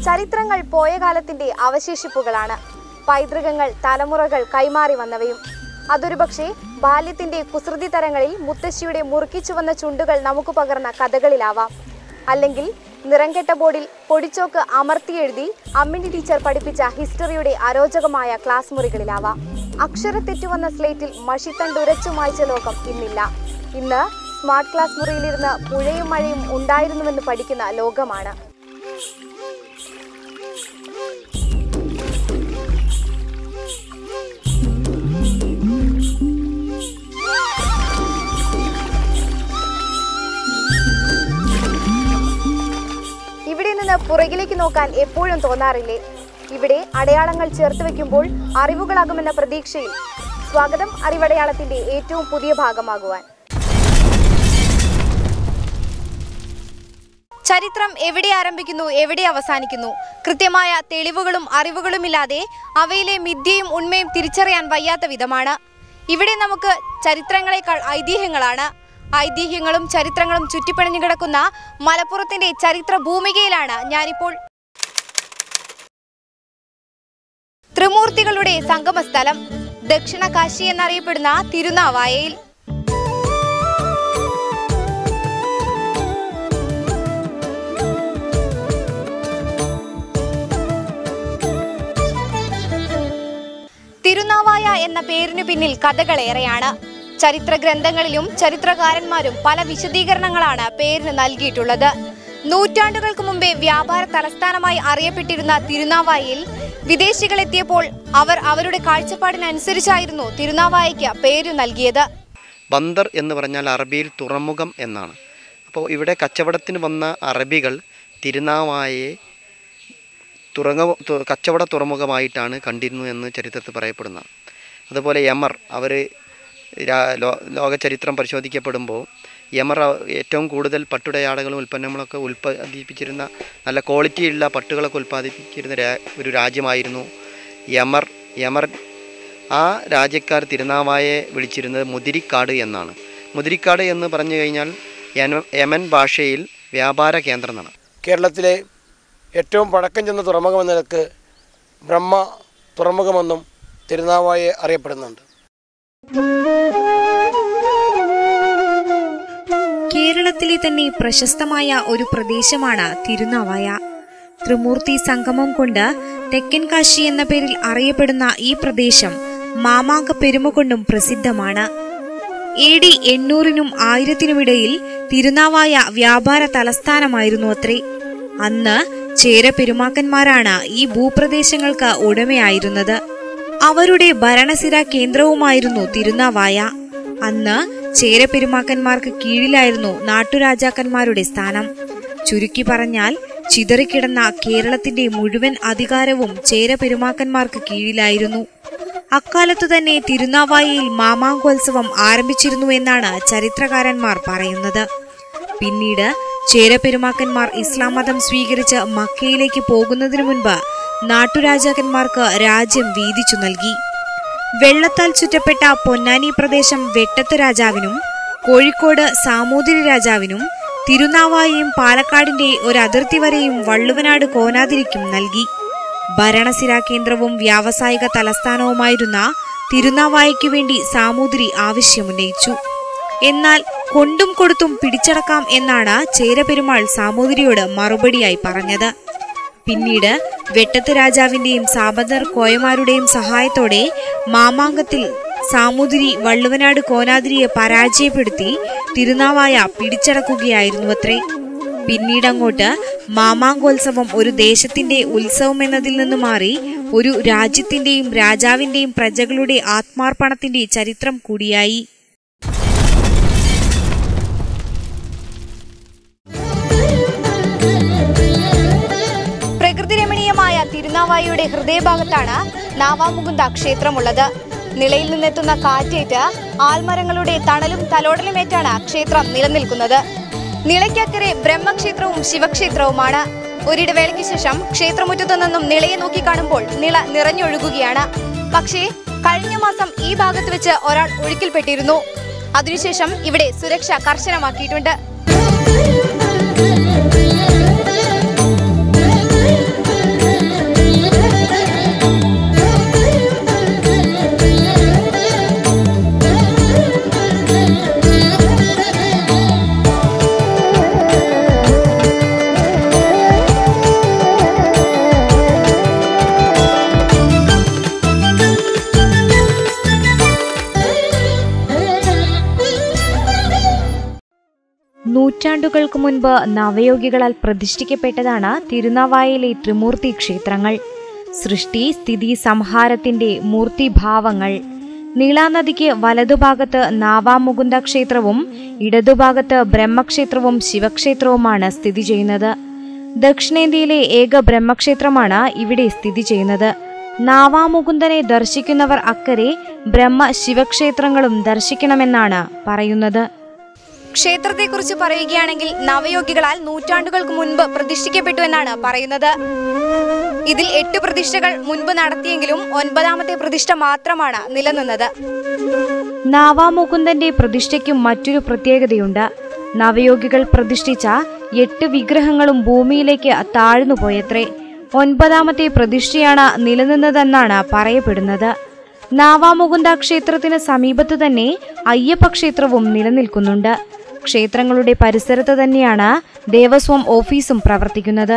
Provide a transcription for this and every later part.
ചരിത്രങ്ങൾ പോയ കാലത്തിന്റെ അവശേഷിപ്പുകളാണ്. പൈതൃകങ്ങൾ തലമുറകൾ കൈമാറി വന്നവയും. അതൊരു പക്ഷേ ബാല്യത്തിന്റെ കുസൃതി തരങ്ങളിൽ മുത്തശ്ശിയുടെ മുറുക്കിച്ചു വന്ന ചുണ്ടുകൾ നമുക്ക് പകർന്ന കഥകളിലാവാം. അല്ലെങ്കിൽ നിറംകെട്ട ബോർഡിൽ പൊടിച്ചോക്ക് അമർത്തിയെഴുതി അമ്മിണി ടീച്ചർ പഠിപ്പിച്ച ഹിസ്റ്ററിയുടെ അരോചകമായ ക്ലാസ് മുറികളിലാവാം. അക്ഷരത്തെറ്റുവന്ന സ്ലേറ്റിൽ മഷിത്തണ്ടുരച്ചു മായ്ച്ച ലോകം ഇന്നില്ല. ഇന്ന് സ്മാർട്ട് ക്ലാസ് മുറിയിലിരുന്ന് പുഴയും മഴയും ഉണ്ടായിരുന്നുവെന്ന് പഠിക്കുന്ന ലോകമാണ്. ഇവിടെ നിന്ന് പുറകിലേക്ക് നോക്കാൻ എപ്പോഴും തോന്നാറില്ലേ? ഇവിടെ അടയാളങ്ങൾ ചേർത്ത് വെക്കുമ്പോൾ അറിവുകളാകുമെന്ന പ്രതീക്ഷയിൽ സ്വാഗതം അറിവടയാളത്തിന്റെ ഏറ്റവും പുതിയ ഭാഗമാകുവാൻ. ചരിത്രം എവിടെ ആരംഭിക്കുന്നു, എവിടെ അവസാനിക്കുന്നു? കൃത്യമായ തെളിവുകളും അറിവുകളുമില്ലാതെ അവയിലെ മിഥ്യയും ഉണ്മയും തിരിച്ചറിയാൻ വയ്യാത്ത വിധമാണ്. ഇവിടെ നമുക്ക് ചരിത്രങ്ങളെക്കാൾ ഐതിഹ്യങ്ങളാണ്. ഐതിഹ്യങ്ങളും ചരിത്രങ്ങളും ചുറ്റിപ്പിണഞ്ഞു കിടക്കുന്ന മലപ്പുറത്തിന്റെ ചരിത്ര ഭൂമികയിലാണ് ഞാനിപ്പോൾ. ത്രിമൂർത്തികളുടെ സംഗമസ്ഥലം ദക്ഷിണ കാശി എന്നറിയപ്പെടുന്ന തിരുനാവായയിൽ. തിരുനാവായ എന്ന പേരിനു പിന്നിൽ കഥകളേറെയാണ്. ചരിത്ര ഗ്രന്ഥങ്ങളിലും ചരിത്രകാരന്മാരും പല വിശദീകരണങ്ങളാണ് പേരിന് നൽകിയിട്ടുള്ളത്. നൂറ്റാണ്ടുകൾക്ക് മുമ്പേ വ്യാപാര തലസ്ഥാനമായി അറിയപ്പെട്ടിരുന്ന തിരുനാവായയിൽ വിദേശികൾ എത്തിയപ്പോൾ അവർ അവരുടെ കാഴ്ചപ്പാടിനനുസരിച്ചായിരുന്നു തിരുനാവായയ്ക്ക് പേര് നൽകിയത്. ബന്ദർ എന്ന് പറഞ്ഞാൽ അറബിയിൽ തുറമുഖം എന്നാണ്. അപ്പോൾ ഇവിടെ കച്ചവടത്തിന് വന്ന അറബികൾ തിരുനാവായയെ കച്ചവട തുറമുഖമായിട്ടാണ് കണ്ടിരുന്നു എന്ന് ചരിത്രത്തിൽ പറയപ്പെടുന്നത്. അതുപോലെ യമർ, അവർ ലോക ചരിത്രം പരിശോധിക്കപ്പെടുമ്പോൾ യമർ ഏറ്റവും കൂടുതൽ പട്ടുടയാടകളും ഉൽപ്പന്നങ്ങളൊക്കെ ഉൽപ്പാദിപ്പിച്ചിരുന്ന, നല്ല ക്വാളിറ്റിയുള്ള പട്ടുകളൊക്കെ ഉൽപ്പാദിപ്പിച്ചിരുന്ന ഒരു രാജ്യമായിരുന്നു യമർ. ആ രാജ്യക്കാർ തിരുനാവായയെ വിളിച്ചിരുന്നത് മുതിരിക്കാട് എന്നാണ്. മുതിരിക്കാട് എന്ന് പറഞ്ഞു കഴിഞ്ഞാൽ യമൻ ഭാഷയിൽ വ്യാപാര കേന്ദ്രം എന്നാണ്. കേരളത്തിലെ ഏറ്റവും പഴക്കം ചെന്ന തുറമുഖം എന്ന നിലക്ക് ബ്രഹ്മ തുറമുഖമെന്നും തിരുനാവായയെ അറിയപ്പെടുന്നുണ്ട്. കേരളത്തിലെ തന്നെ പ്രശസ്തമായ ഒരു പ്രദേശമാണ് തിരുനാവായ. ത്രിമൂർത്തി സംഗമം കൊണ്ട് തെക്കൻ കാശി എന്ന പേരിൽ അറിയപ്പെടുന്ന ഈ പ്രദേശം മാമാങ്ക പെരുമ കൊണ്ടും പ്രസിദ്ധമാണ്. AD 800-നും 1000-നും ഇടയിൽ തിരുനാവായ വ്യാപാര തലസ്ഥാനമായിരുന്നു അത്രേ. അന്ന് ചേര പെരുമാക്കന്മാരാണ് ഈ ഭൂപ്രദേശങ്ങൾക്ക് ഉടമയായിരുന്നത്. അവരുടെ ഭരണസിര കേന്ദ്രവുമായിരുന്നു തിരുനാവായ. അന്ന് ചേര പെരുമാക്കന്മാർക്ക് കീഴിലായിരുന്നു നാട്ടുരാജാക്കന്മാരുടെ സ്ഥാനം. ചുരുക്കി പറഞ്ഞാൽ ചിതറിക്കിടന്ന കേരളത്തിന്റെ മുഴുവൻ അധികാരവും ചേര പെരുമാക്കന്മാർക്ക് കീഴിലായിരുന്നു. അക്കാലത്തു തന്നെ തിരുനാവായയിൽ മാമാങ്കോത്സവം ആരംഭിച്ചിരുന്നു എന്നാണ് ചരിത്രകാരന്മാർ പറയുന്നത്. പിന്നീട് ചേര പെരുമാക്കന്മാർ ഇസ്ലാം മതം സ്വീകരിച്ച് മക്കയിലേക്ക് പോകുന്നതിനു മുൻപ് നാട്ടുരാജാക്കന്മാർക്ക് രാജ്യം വീതിച്ചു നൽകി. വെള്ളത്താൽ ചുറ്റപ്പെട്ട പൊന്നാനി പ്രദേശം വെട്ടത്ത് രാജാവിനും കോഴിക്കോട് സാമൂതിരി രാജാവിനും തിരുനാവായയും പാലക്കാടിന്റെ ഒരു അതിർത്തി വരെയും വള്ളുവനാട് കോനാതിരിക്കും നൽകി. ഭരണസിരാ കേന്ദ്രവും വ്യാവസായിക തലസ്ഥാനവുമായിരുന്ന തിരുനാവായയ്ക്കു വേണ്ടി സാമൂതിരി ആവശ്യമുന്നയിച്ചു. എന്നാൽ കൊണ്ടും കൊടുത്തും പിടിച്ചടക്കാം എന്നാണ് ചേരപെരുമാൾ സാമൂതിരിയോട് മറുപടിയായി പറഞ്ഞത്. പിന്നീട് വെട്ടത്ത് രാജാവിന്റെയും സാബദർ കോയമാരുടെയും സഹായത്തോടെ മാമാങ്കത്തിൽ സാമൂതിരി വള്ളുവനാട് കോനാതിരിയെ പരാജയപ്പെടുത്തി തിരുനാവായ പിടിച്ചടക്കുകയായിരുന്നുവത്രേ. പിന്നീടങ്ങോട്ട് മാമാങ്കോത്സവം ഒരു ദേശത്തിന്റെ ഉത്സവം എന്നതിൽ നിന്ന് മാറി ഒരു രാജ്യത്തിന്റെയും രാജാവിന്റെയും പ്രജകളുടെ ആത്മാർപ്പണത്തിന്റെ ചരിത്രം കൂടിയായി. പ്രകൃതിരമണീയമായ തിരുനാവായയുടെ ഹൃദയഭാഗത്താണ് നാവാമുകുന്ദ ക്ഷേത്രമുള്ളത്. നിലയിൽ നിന്നെത്തുന്ന കാറ്റേറ്റ് ആൽമരങ്ങളുടെ തണലും തലോടലുമേറ്റാണ് ക്ഷേത്രം നിലനിൽക്കുന്നത്. നിളയ്ക്കക്കരെ ബ്രഹ്മക്ഷേത്രവും ശിവക്ഷേത്രവുമാണ്. ഒരിടവേളയ്ക്ക് ശേഷം ക്ഷേത്രമുറ്റത്തു നിന്നും നിളയെ നോക്കിക്കാണുമ്പോൾ നിള നിറഞ്ഞൊഴുകുകയാണ്. പക്ഷേ കഴിഞ്ഞ മാസം ഈ ഭാഗത്ത് വെച്ച് ഒരാൾ ഒഴുക്കിൽപ്പെട്ടിരുന്നു. അതിനുശേഷം ഇവിടെ സുരക്ഷ കർശനമാക്കിയിട്ടുണ്ട്. നൂറ്റാണ്ടുകൾക്ക് മുൻപ് നവയോഗികളാൽ പ്രതിഷ്ഠിക്കപ്പെട്ടതാണ് തിരുനാവായയിലെ ത്രിമൂർത്തി ക്ഷേത്രങ്ങൾ. സൃഷ്ടി, സ്ഥിതി, സംഹാരത്തിന്റെ മൂർത്തിഭാവങ്ങൾ. നീളാനദിക്ക് വലതുഭാഗത്ത് നാവാമുകുന്ദ ക്ഷേത്രവും ഇടതുഭാഗത്ത് ബ്രഹ്മക്ഷേത്രവും ശിവക്ഷേത്രവുമാണ് സ്ഥിതി ചെയ്യുന്നത്. ദക്ഷിണേന്ത്യയിലെ ഏക ബ്രഹ്മക്ഷേത്രമാണ് ഇവിടെ സ്ഥിതി ചെയ്യുന്നത്. നാവാമുകുന്ദനെ ദർശിക്കുന്നവർ അക്കരെ ബ്രഹ്മ ശിവക്ഷേത്രങ്ങളും ദർശിക്കണമെന്നാണ് പറയുന്നത്. ക്ഷേത്രത്തെക്കുറിച്ച് പറയുകയാണെങ്കിൽ നവയോഗികളാൽ നൂറ്റാണ്ടുകൾക്ക് മുൻപ് പ്രതിഷ്ഠിക്കപ്പെട്ടു എന്നാണ് പറയുന്നത്. ഇതിൽ 8 പ്രതിഷ്ഠകൾ മുൻപ് നടത്തിയെങ്കിലും 9ാമത്തെ പ്രതിഷ്ഠ മാത്രമാണ് നിലനിന്നത്. നാവാമുകുന്ദന്റെ പ്രതിഷ്ഠയ്ക്കും മറ്റൊരു പ്രത്യേകതയുണ്ട്. നവയോഗികൾ പ്രതിഷ്ഠിച്ച 8 വിഗ്രഹങ്ങളും ഭൂമിയിലേക്ക് താഴ്ന്നുപോയത്രേ. 9ാമത്തെ പ്രതിഷ്ഠയാണ് നിലനിന്നതെന്നാണ് പറയപ്പെടുന്നത്. നാവാമുകുന്ദ ക്ഷേത്രത്തിന് സമീപത്ത് തന്നെ അയ്യപ്പ ക്ഷേത്രവും നിലനിൽക്കുന്നുണ്ട്. ക്ഷേത്രങ്ങളുടെ പരിസരത്ത് തന്നെയാണ് ദേവസ്വം ഓഫീസും പ്രവർത്തിക്കുന്നത്.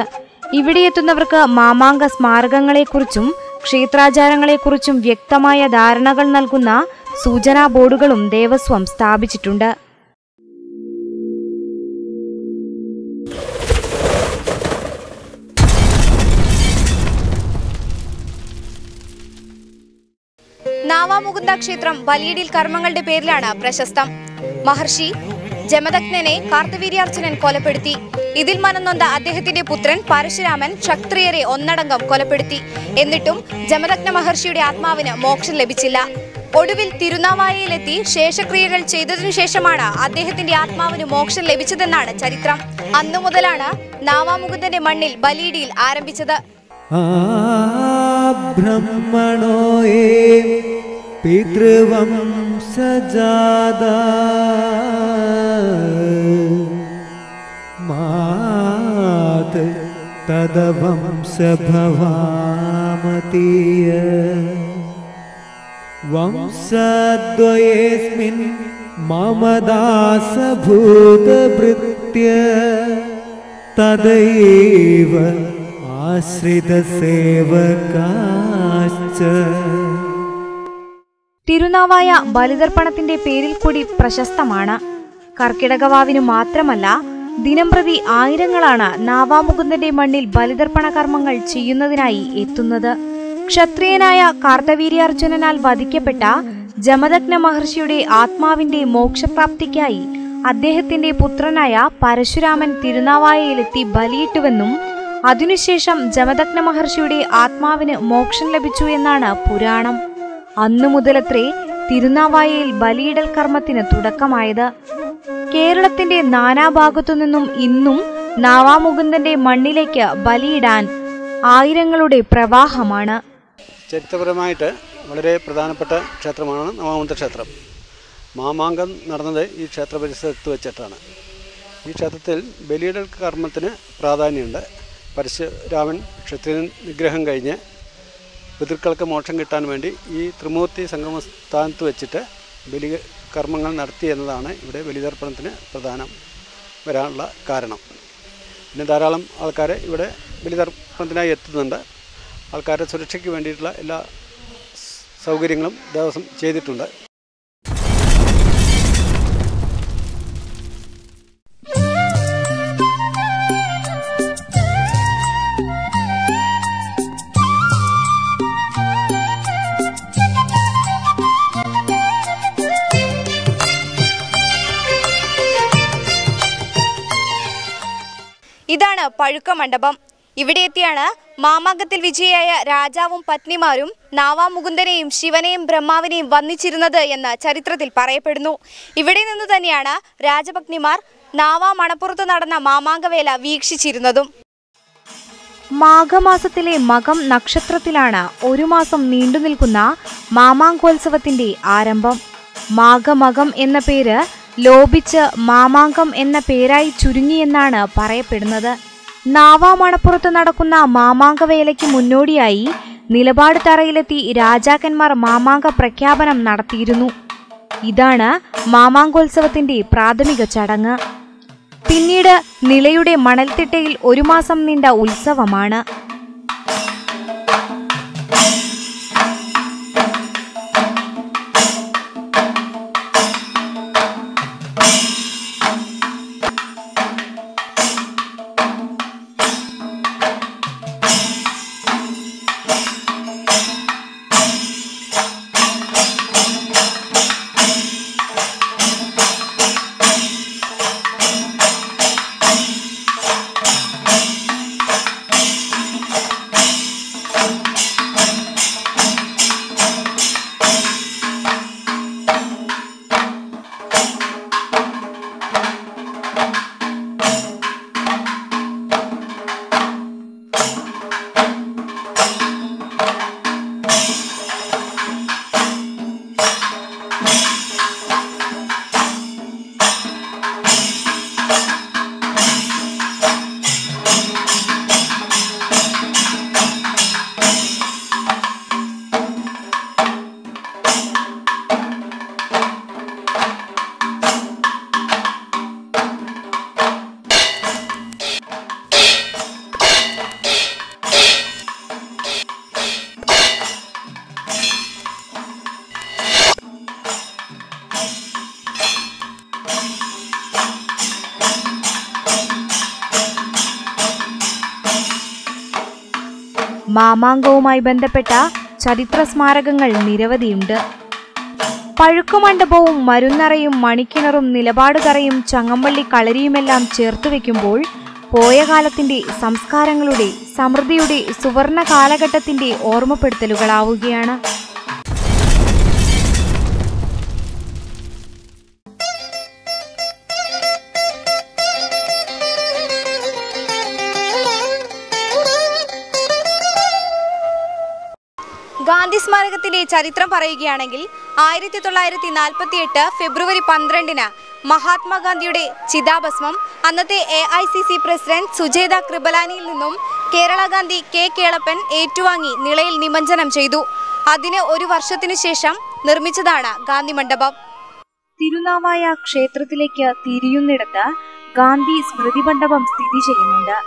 ഇവിടെ എത്തുന്നവർക്ക് മാമാങ്ക സ്മാരകങ്ങളെക്കുറിച്ചും ക്ഷേത്രാചാരങ്ങളെക്കുറിച്ചും വ്യക്തമായ ധാരണകൾ നൽകുന്ന സൂചനാ ബോർഡുകളും ദേവസ്വം സ്ഥാപിച്ചിട്ടുണ്ട്. നാവാമുകുന്ദ ക്ഷേത്രം ബലിയിടൽ കർമ്മങ്ങളുടെ പേരിലാണ് പ്രശസ്തം. മഹർഷി ജമദഗ്നനെ കാർത്തവീര്യാർജുനൻ കൊലപ്പെടുത്തി. ഇതിൽ മനംനൊന്ത അദ്ദേഹത്തിന്റെ പുത്രൻ പരശുരാമൻ ക്ഷത്രിയരെ ഒന്നടങ്കം കൊലപ്പെടുത്തി. എന്നിട്ടും ജമദഗ്ന മഹർഷിയുടെ ആത്മാവിന് മോക്ഷം ലഭിച്ചില്ല. ഒടുവിൽ തിരുനാവായയിലെത്തി ശേഷക്രിയകൾ ചെയ്തതിനു ശേഷമാണ് അദ്ദേഹത്തിന്റെ ആത്മാവിന് മോക്ഷം ലഭിച്ചതെന്നാണ് ചരിത്രം. അന്നു മുതലാണ് നാവാമുകുന്ദന്റെ മണ്ണിൽ ബലിയിടൽ ആരംഭിച്ചത്. ബ്രഹ്മണോയേ പിതൃവംശജാതാ മാത് തദവംശഭവാമതീയ വംശദ്വയേസ്മിൻ മമദാസഭൂതഭൃത്യ തദൈവ തിരുനാവായ ബലിതർപ്പണത്തിന്റെ പേരിൽ കൂടി പ്രശസ്തമാണ്. കർക്കിടകവാവിനു മാത്രമല്ല, ദിനംപ്രതി ആയിരങ്ങളാണ് നാവാമുകുന്ദന്റെ മണ്ണിൽ ബലിതർപ്പണ കർമ്മങ്ങൾ ചെയ്യുന്നതിനായി എത്തുന്നത്. ക്ഷത്രിയനായ കാർത്തവീര്യാർജുനനാൽ വധിക്കപ്പെട്ട ജമദഗ്ന മഹർഷിയുടെ ആത്മാവിന്റെ മോക്ഷപ്രാപ്തിക്കായി അദ്ദേഹത്തിന്റെ പുത്രനായ പരശുരാമൻ തിരുനാവായയിലെത്തി ബലിയിട്ടുവെന്നും അതിനുശേഷം ജമദഗ്ന മഹർഷിയുടെ ആത്മാവിന് മോക്ഷം ലഭിച്ചു എന്നാണ് പുരാണം. അന്നു മുതലത്രേ തിരുനാവായയിൽ ബലിയിടൽ കർമ്മത്തിന് തുടക്കമായത്. കേരളത്തിന്റെ നാനാഭാഗത്തു നിന്നും ഇന്നും നാവാമുകുന്ദന്റെ മണ്ണിലേക്ക് ബലിയിടാൻ ആയിരങ്ങളുടെ പ്രവാഹമാണ്. ചരിത്രപരമായിട്ട് വളരെ പ്രധാനപ്പെട്ട ക്ഷേത്രമാണ് നാവാമുകുന്ദ ക്ഷേത്രം. മാമാങ്കം നടന്നത് ഈ ക്ഷേത്ര പരിസരത്ത് വെച്ചിട്ടാണ്. ഈ ക്ഷേത്രത്തിൽ ബലിയിടൽ കർമ്മത്തിന് പ്രാധാന്യമുണ്ട്. പരശുരാമൻ ക്ഷത്രിയ നിഗ്രഹം കഴിഞ്ഞ് പിതൃക്കൾക്ക് മോക്ഷം കിട്ടാൻ വേണ്ടി ഈ ത്രിമൂർത്തി സംഗമസ്ഥാനത്ത് വെച്ചിട്ട് ബലി കർമ്മങ്ങൾ നടത്തി എന്നതാണ് ഇവിടെ ബലിതർപ്പണത്തിന് പ്രധാനം വരാനുള്ള കാരണം. പിന്നെ ധാരാളം ആൾക്കാർ ഇവിടെ ബലിതർപ്പണത്തിനായി എത്തുന്നുണ്ട്. ആൾക്കാരുടെ സുരക്ഷയ്ക്ക് വേണ്ടിയിട്ടുള്ള എല്ലാ സൗകര്യങ്ങളും ദേവസ്വം ചെയ്തിട്ടുണ്ട്. ഇതാണ് പഴുക്ക മണ്ഡപം. ഇവിടെ എത്തിയാണ് മാമാങ്കത്തിൽ വിജയിയായ രാജാവും പത്നിമാരും നാവാമുകുന്ദനെയും ശിവനെയും ബ്രഹ്മാവിനെയും വന്ദിച്ചിരുന്നത് എന്ന് ചരിത്രത്തിൽ പറയപ്പെടുന്നു. ഇവിടെ നിന്ന് തന്നെയാണ് രാജപത്നിമാർ നാവാ മണപ്പുറത്ത് നടന്ന മാമാങ്കവേല വീക്ഷിച്ചിരുന്നതും. മാഘമാസത്തിലെ മകം നക്ഷത്രത്തിലാണ് ഒരു മാസം നീണ്ടുനിൽക്കുന്ന മാമാങ്കോത്സവത്തിന്റെ ആരംഭം. മാഘമകം എന്ന പേര് ലോപിച്ച് മാമാങ്കം എന്ന പേരായി ചുരുങ്ങിയെന്നാണ് പറയപ്പെടുന്നത്. നാവാമണപ്പുറത്ത് നടക്കുന്ന മാമാങ്കവേലയ്ക്ക് മുന്നോടിയായി നിലപാട് തറയിലെത്തി രാജാക്കന്മാർ മാമാങ്ക പ്രഖ്യാപനം നടത്തിയിരുന്നു. ഇതാണ് മാമാങ്കോത്സവത്തിന്റെ പ്രാഥമിക ചടങ്ങ്. പിന്നീട് നിളയുടെ മണൽത്തിട്ടയിൽ 1 മാസം നീണ്ട ഉത്സവമാണ്. മാമാങ്കവുമായി ബന്ധപ്പെട്ട ചരിത്ര സ്മാരകങ്ങൾ നിരവധിയുണ്ട്. പഴുക്കുമണ്ഡപവും മരുന്നറയും മണിക്കിണറും നിലപാടുതറയും ചങ്ങമ്പള്ളി കളരിയുമെല്ലാം ചേർത്തുവെക്കുമ്പോൾ പോയ കാലത്തിന്റെ സംസ്കാരങ്ങളുടെ സമൃദ്ധിയുടെ സുവർണ കാലഘട്ടത്തിന്റെ ഓർമ്മപ്പെടുത്തലുകളാവുകയാണ്. ഗാന്ധി സ്മാരകത്തിന്റെ ചരിത്രം പറയുകയാണെങ്കിൽ 1948 ഫെബ്രുവരി 12 മഹാത്മാഗാന്ധിയുടെ ചിതാഭസ്മം അന്നത്തെ AICC പ്രസിഡന്റ് സുജേത കൃപലാനിയിൽ നിന്നും കേരള ഗാന്ധി K. കേളപ്പൻ ഏറ്റുവാങ്ങി നിളയിൽ നിമജ്ജനം ചെയ്തു. അതിന് 1 വർഷത്തിനു ശേഷം നിർമ്മിച്ചതാണ് ഗാന്ധി മണ്ഡപം. തിരുനാവായ ക്ഷേത്രത്തിലേക്ക് തിരിയുന്നിടത്ത് ഗാന്ധി സ്മൃതി മണ്ഡപം സ്ഥിതി ചെയ്യുന്നുണ്ട്.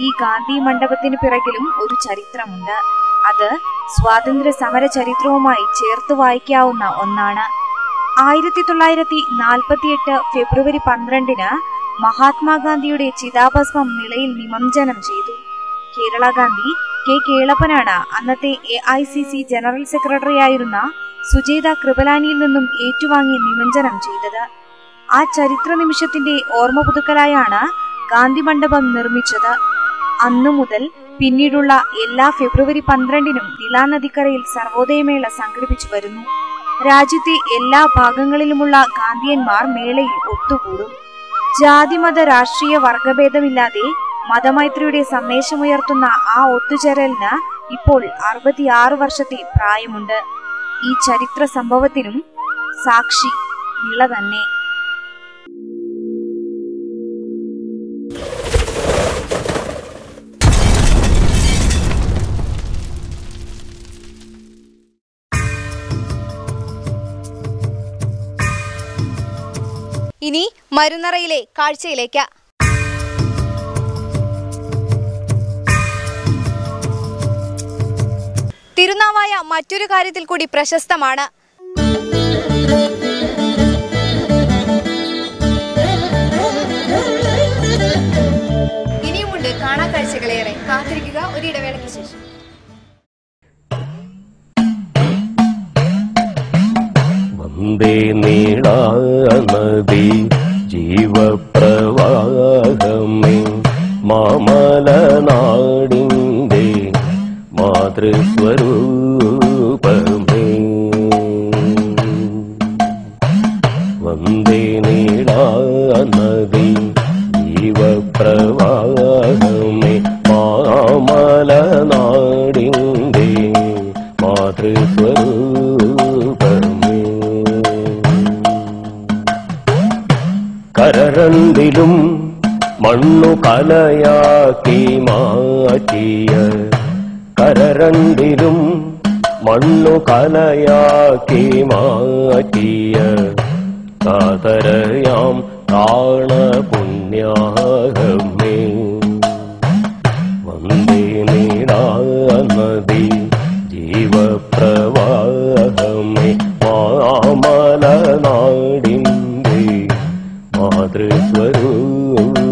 ഈ ഗാന്ധി മണ്ഡപത്തിന് പിറകിലും ഒരു ചരിത്രമുണ്ട്. അത് സ്വാതന്ത്ര്യ സമര ചരിത്രവുമായി ചേർത്ത് വായിക്കാവുന്ന ഒന്നാണ്. 1948 ഫെബ്രുവരി 12 മഹാത്മാഗാന്ധിയുടെ ചിതാഭസ്മം നിളയിൽ നിമജ്ജനം ചെയ്തു. കേരള ഗാന്ധി K. കേളപ്പനാണ് അന്നത്തെ AICC ജനറൽ സെക്രട്ടറിയായിരുന്ന സുജേത കൃപലാനിയിൽ നിന്നും ഏറ്റുവാങ്ങി നിമജ്ജനം ചെയ്തത്. ആ ചരിത്ര നിമിഷത്തിന്റെ ഓർമ്മ പുതുക്കലായാണ് ഗാന്ധി മണ്ഡപം നിർമ്മിച്ചത്. അന്നു മുതൽ പിന്നീടുള്ള എല്ലാ ഫെബ്രുവരി 12 നിള നദിക്കരയിൽ സർവോദയമേള സംഘടിപ്പിച്ചു വരുന്നു. രാജ്യത്തെ എല്ലാ ഭാഗങ്ങളിലുമുള്ള ഗാന്ധിയന്മാർ മേളയിൽ ഒത്തുകൂടും. ജാതിമത രാഷ്ട്രീയ വർഗഭേദമില്ലാതെ മതമൈത്രിയുടെ സന്ദേശമുയർത്തുന്ന ആ ഒത്തുചേരലിന് ഇപ്പോൾ 66 വർഷത്തെ പ്രായമുണ്ട്. ഈ ചരിത്ര സംഭവത്തിനും സാക്ഷി നിള തന്നെ. ഇനി മരുന്നറയിലെ കാഴ്ചയിലേക്ക്. തിരുനാവായ മറ്റൊരു കാര്യത്തിൽ കൂടി പ്രശസ്തമാണ്. ഇനിയുമുണ്ട് കാണാ കാഴ്ചകളേറെ. കാത്തിരിക്കുക ഒരു ഇടവേളയ്ക്ക് ശേഷം. വന്ദേ നീളാനദി ജീവപ്രവാഹമേ മാമലനാടിന്റെ മാതൃസ്വരൂപമേ. വന്ദേ നീളാനദി ജീവപ്രവാഹമേ മാമലനാടിന്റെ മാതൃസ്വരൂപമേ. കരരണ്ടിലും മണ്ണു കലയാക്കി മാറ്റിയ കരരണ്ടിലും മണ്ണു കലയാക്കി മാറ്റിയ കാതരയാം താണ പുണ്യാഹമേ വന്ദേ നീടാനദി ജീവപ്രവാഹമേ മാമലനാടിൻ്റെ മാതൃസ്വരൂപ